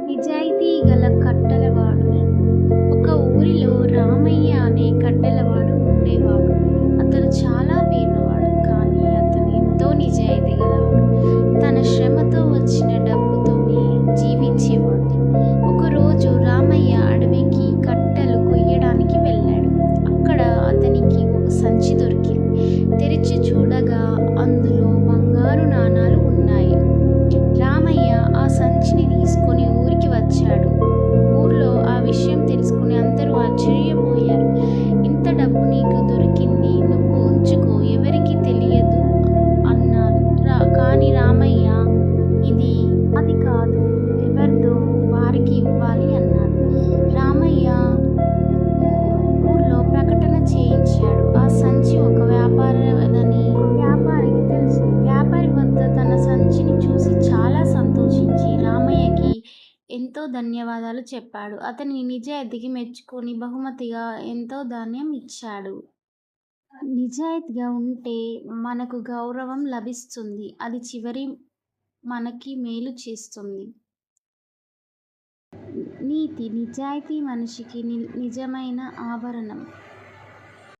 నిజాయితీ గల కట్టెలవాడు. ఒక ఊరిలో రామయ్య అనే కట్టెలవాడు ఉండేవాడు. అతను చాలా పేదవాడు, కానీ అతను ఎంతో నిజాయితీ గలవాడు. తన శ్రమతో వచ్చిన డబ్బుతోనే జీవించేవాడు. ఒకరోజు రామయ్య అడవికి కట్టెలు కొయ్యడానికి వెళ్ళాడు. అక్కడ అతనికి ఒక సంచి దొరికింది. తెరిచి చూడగా అందులో బంగారు నాణాలు ఉన్నాయి. రామయ్య ఆ సంచిని తీసుకొని ఊరికి వచ్చాడు. ఊర్లో ఆ విషయం తెలుసుకుని అందరూ ఆశ్చర్యపోయారు. ఇంత డబ్బు నీకు దొరికింది, నువ్వు ఉంచుకో, ఎవరికీ తెలియదు అన్నారు. కానీ రామయ్య, ఇది అది కాదు, ఎవరిదో వారికి ఇవ్వాలి అన్నాడు. రామయ్య ఊర్లో ప్రకటన చేయించాడు. ఆ సంచి ఒక వ్యాపారికి తెలిసింది. వ్యాపారి వద్ద తన సంచిని చూసి చాలా సంతోషించి రామయ్యకి ఎంతో ధన్యవాదాలు చెప్పాడు. అతని నిజాయితీకి మెచ్చుకొని బహుమతిగా ఎంతో ధాన్యం ఇచ్చాడు. నిజాయితీగా ఉంటే మనకు గౌరవం లభిస్తుంది. అది చివరి మనకి మేలు చేస్తుంది. నీతి: నిజాయితీ మనిషికి నిజమైన ఆభరణం.